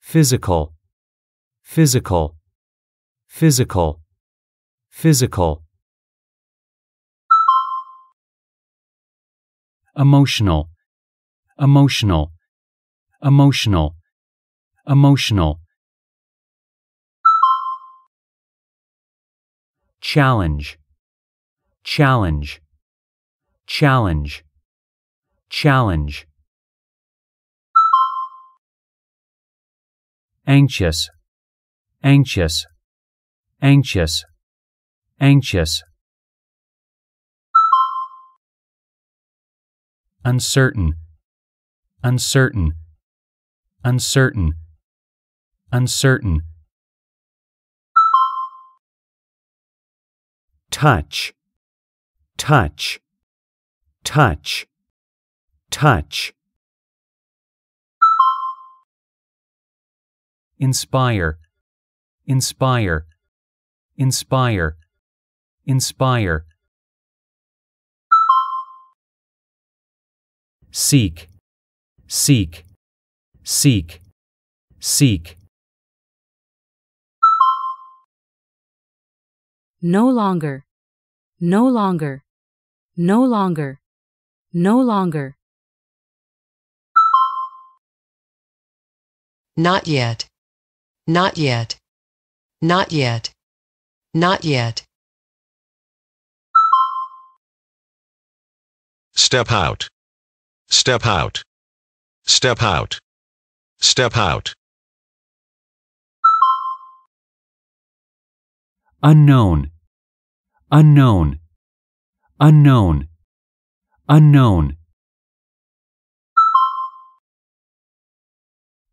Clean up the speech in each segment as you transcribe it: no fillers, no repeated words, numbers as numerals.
physical, physical, physical, physical. Emotional, emotional, emotional, emotional. Challenge, challenge, challenge, challenge. Anxious, anxious, anxious, anxious. Uncertain, uncertain, uncertain, uncertain. Touch, touch, touch, touch. Inspire, inspire, inspire, inspire. Seek, seek, seek, seek. No longer, no longer, no longer, no longer. Not yet, not yet, not yet, not yet. Step out, step out, step out, step out. Unknown, unknown, unknown, unknown.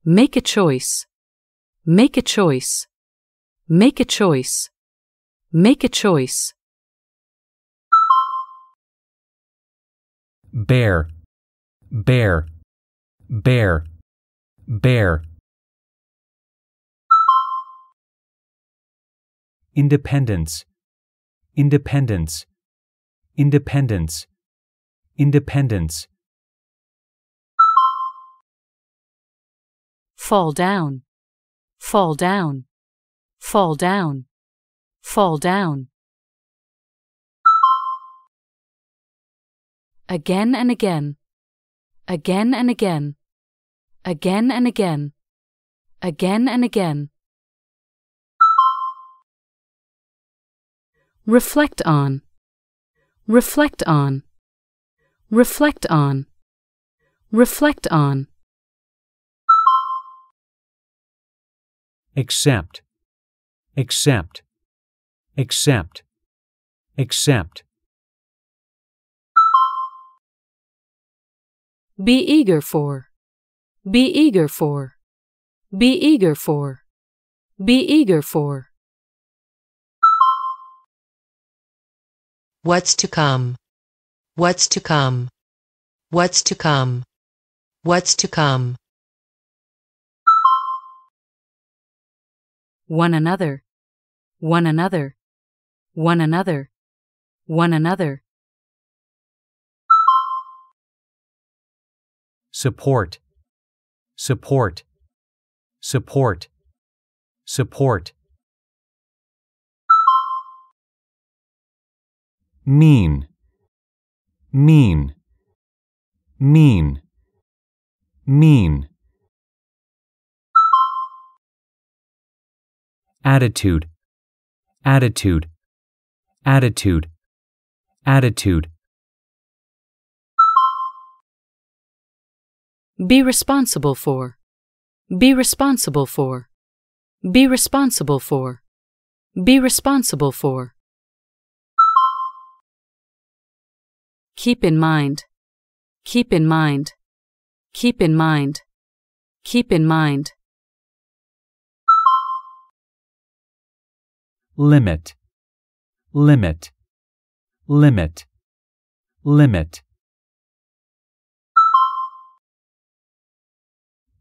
Make a choice, make a choice, make a choice, make a choice. Bear, bear, bear, bear. Independence, independence, independence, independence. Fall down, fall down, fall down, fall down. Again and again, again and again, again and again, again and again. Reflect on, reflect on, reflect on, reflect on. Accept, accept, accept, accept. Be eager for, be eager for, be eager for, be eager for. What's to come? What's to come? What's to come? What's to come? One another, one another, one another, one another. Support, support, support, support. Mean, mean, mean, mean. Attitude, attitude, attitude, attitude. Be responsible for, be responsible for, be responsible for, be responsible for. Keep in mind, keep in mind, keep in mind, keep in mind. Limit, limit, limit, limit.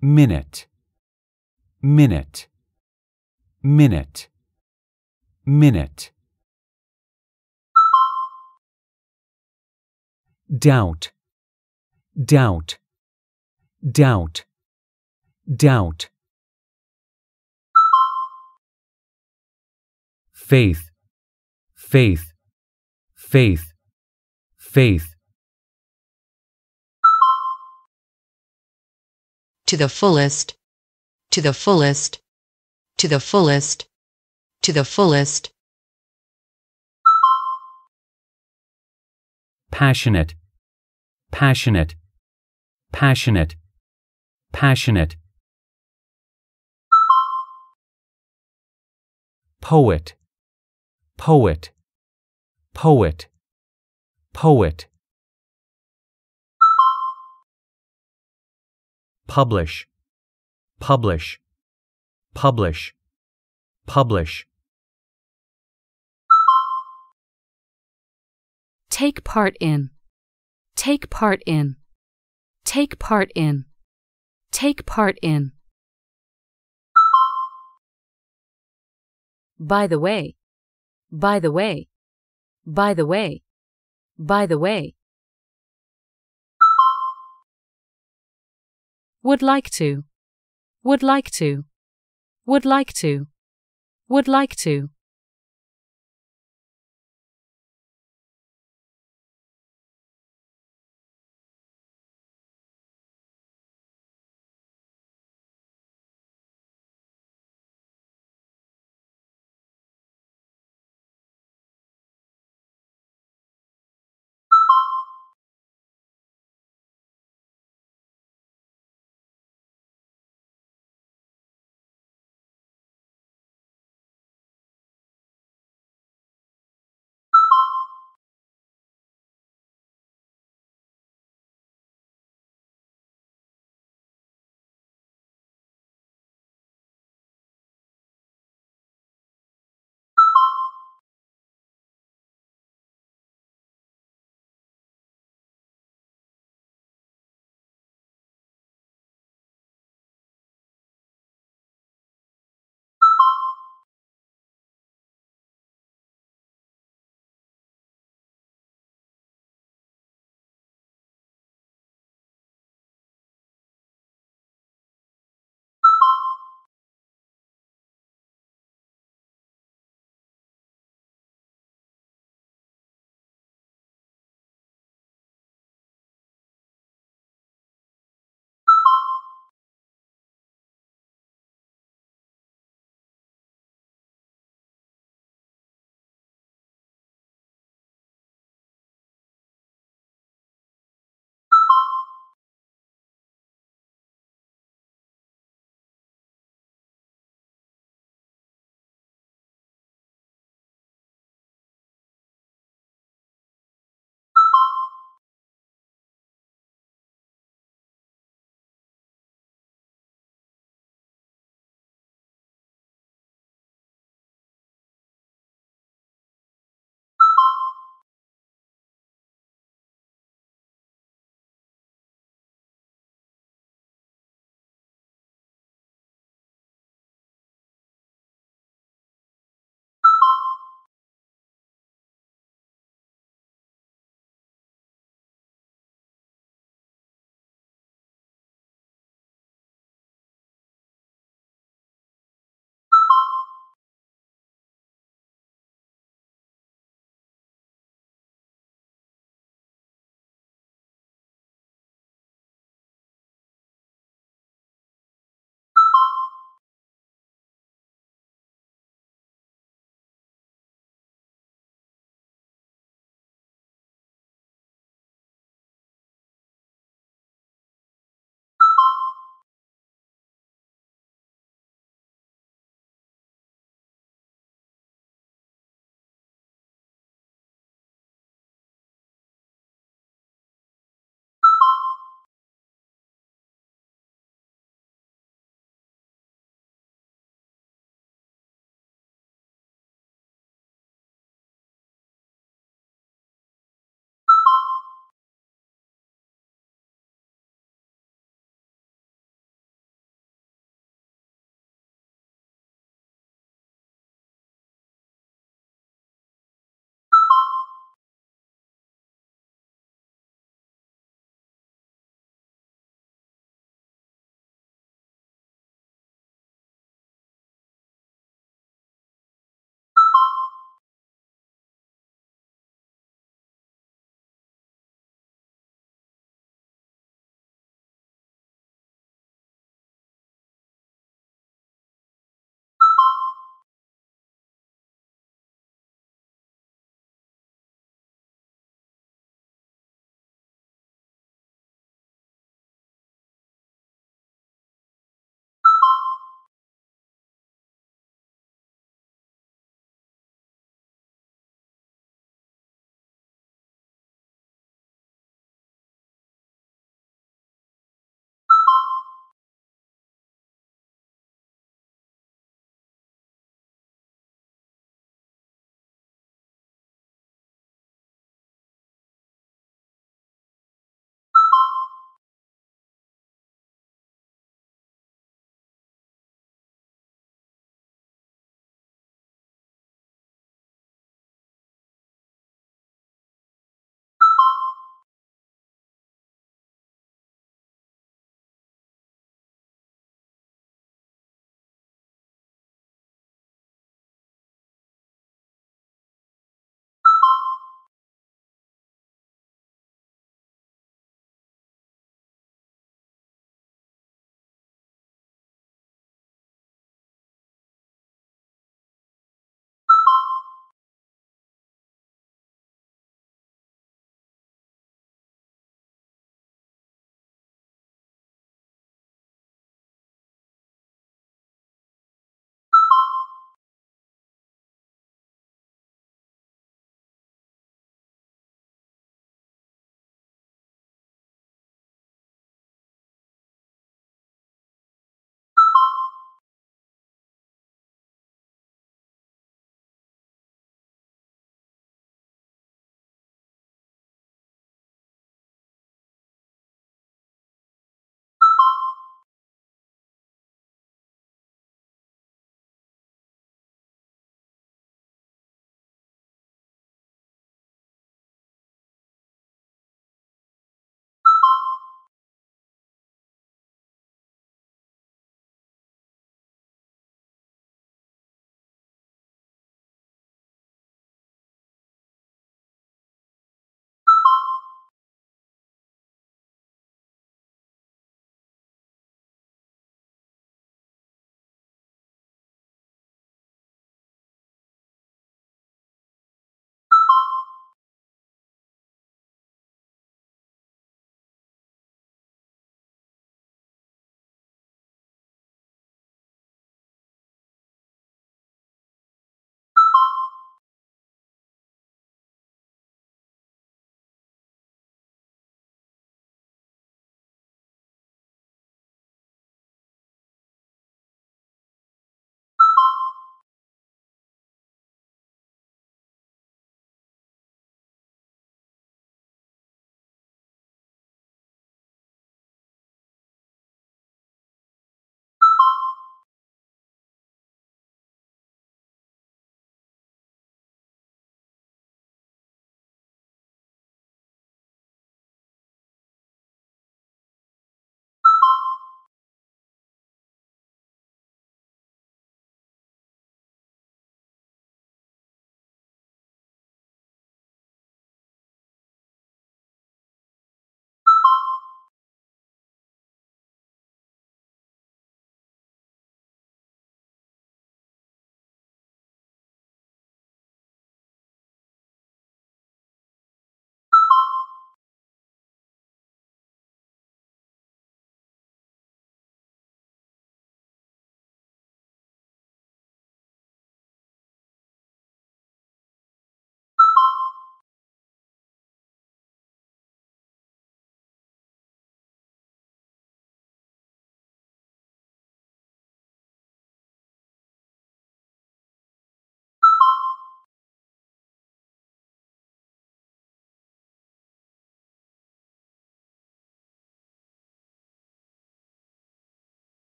Minute, minute, minute, minute. Doubt, doubt, doubt, doubt. faith, faith, faith, faith. To the fullest, to the fullest, to the fullest, to the fullest. Passionate, passionate, passionate, passionate. Poet, poet, poet, poet. Publish, publish, publish, publish. Take part in, take part in, take part in, take part in. By the way, by the way, by the way, by the way. Would like to, would like to, would like to, would like to.